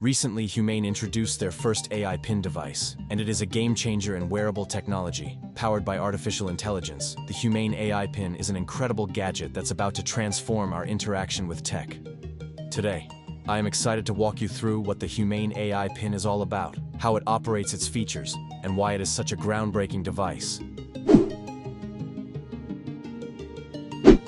Recently, Humane introduced their first AI Pin device, and it is a game-changer in wearable technology, powered by artificial intelligence. The Humane AI Pin is an incredible gadget that's about to transform our interaction with tech. Today, I am excited to walk you through what the Humane AI Pin is all about, how it operates, its features, and why it is such a groundbreaking device.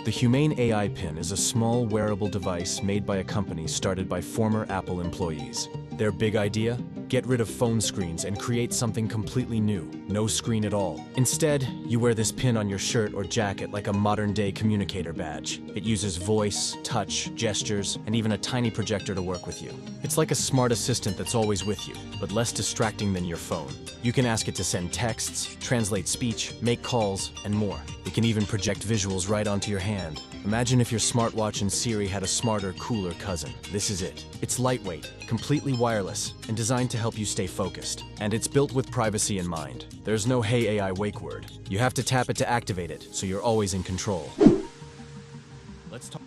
The Humane AI Pin is a small wearable device made by a company started by former Apple employees. Their big idea? Get rid of phone screens and create something completely new. No screen at all. Instead, you wear this pin on your shirt or jacket like a modern-day communicator badge. It uses voice, touch, gestures, and even a tiny projector to work with you. It's like a smart assistant that's always with you, but less distracting than your phone. You can ask it to send texts, translate speech, make calls, and more. It can even project visuals right onto your hand. Imagine if your smartwatch and Siri had a smarter, cooler cousin. This is it. It's lightweight, completely wireless, and designed to help you stay focused. And it's built with privacy in mind. There's no "Hey AI" wake word. You have to tap it to activate it, so you're always in control. Let's talk.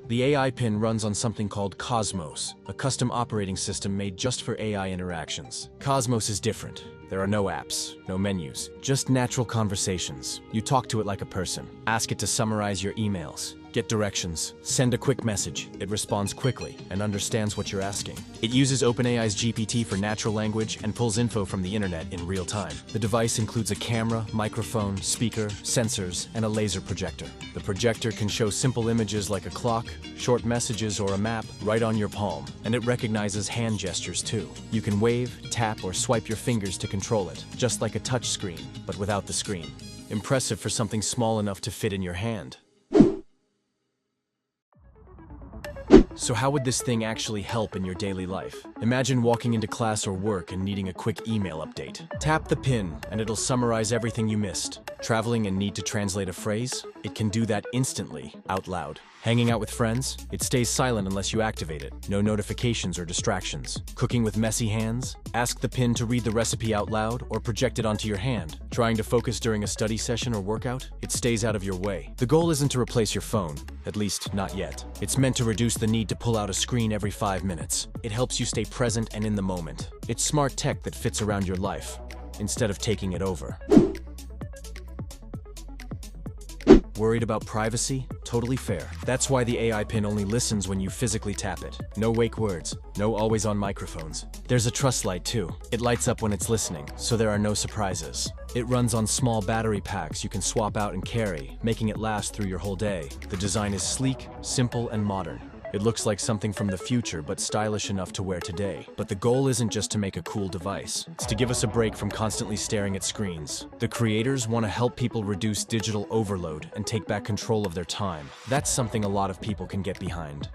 The AI Pin runs on something called Cosmos, a custom operating system made just for AI interactions. Cosmos is different. There are no apps, no menus, just natural conversations. You talk to it like a person. Ask it to summarize your emails, get directions, send a quick message. It responds quickly and understands what you're asking. It uses OpenAI's GPT for natural language and pulls info from the internet in real time. The device includes a camera, microphone, speaker, sensors, and a laser projector. The projector can show simple images like a clock, short messages, or a map right on your palm, and it recognizes hand gestures too. You can wave, tap, or swipe your fingers to control it, just like a touch screen, but without the screen. Impressive for something small enough to fit in your hand. So how would this thing actually help in your daily life? Imagine walking into class or work and needing a quick email update. Tap the pin and it'll summarize everything you missed. Traveling and need to translate a phrase? It can do that instantly, out loud. Hanging out with friends? It stays silent unless you activate it. No notifications or distractions. Cooking with messy hands? Ask the pin to read the recipe out loud or project it onto your hand. Trying to focus during a study session or workout? It stays out of your way. The goal isn't to replace your phone, at least not yet. It's meant to reduce the need to pull out a screen every 5 minutes. It helps you stay present and in the moment. It's smart tech that fits around your life, instead of taking it over. Worried about privacy? Totally fair. That's why the AI Pin only listens when you physically tap it. No wake words, no always-on microphones. There's a trust light too. It lights up when it's listening, so there are no surprises. It runs on small battery packs you can swap out and carry, making it last through your whole day. The design is sleek, simple, and modern. It looks like something from the future, but stylish enough to wear today. But the goal isn't just to make a cool device. It's to give us a break from constantly staring at screens. The creators want to help people reduce digital overload and take back control of their time. That's something a lot of people can get behind.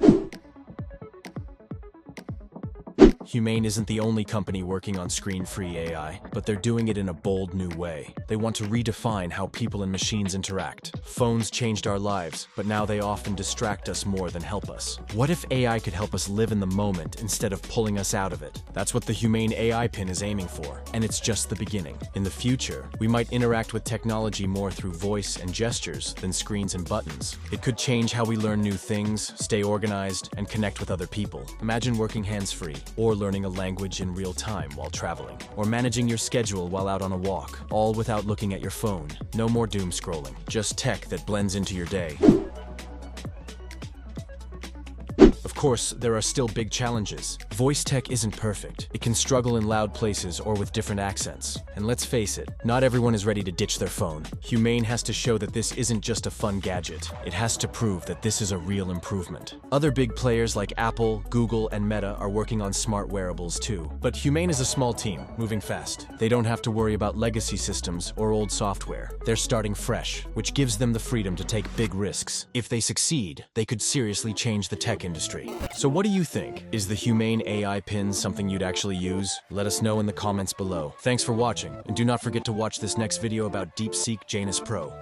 Humane isn't the only company working on screen-free AI, but they're doing it in a bold new way. They want to redefine how people and machines interact. Phones changed our lives, but now they often distract us more than help us. What if AI could help us live in the moment instead of pulling us out of it? That's what the Humane AI Pin is aiming for, and it's just the beginning. In the future, we might interact with technology more through voice and gestures than screens and buttons. It could change how we learn new things, stay organized, and connect with other people. Imagine working hands-free, or learning a language in real time while traveling, or managing your schedule while out on a walk, all without looking at your phone. No more doom scrolling, just tech that blends into your day. Of course, there are still big challenges. Voice tech isn't perfect. It can struggle in loud places or with different accents. And let's face it, not everyone is ready to ditch their phone. Humane has to show that this isn't just a fun gadget. It has to prove that this is a real improvement. Other big players like Apple, Google, and Meta are working on smart wearables too. But Humane is a small team, moving fast. They don't have to worry about legacy systems or old software. They're starting fresh, which gives them the freedom to take big risks. If they succeed, they could seriously change the tech industry. So what do you think? Is the Humane AI Pin something you'd actually use? Let us know in the comments below. Thanks for watching, and do not forget to watch this next video about DeepSeek Janus Pro.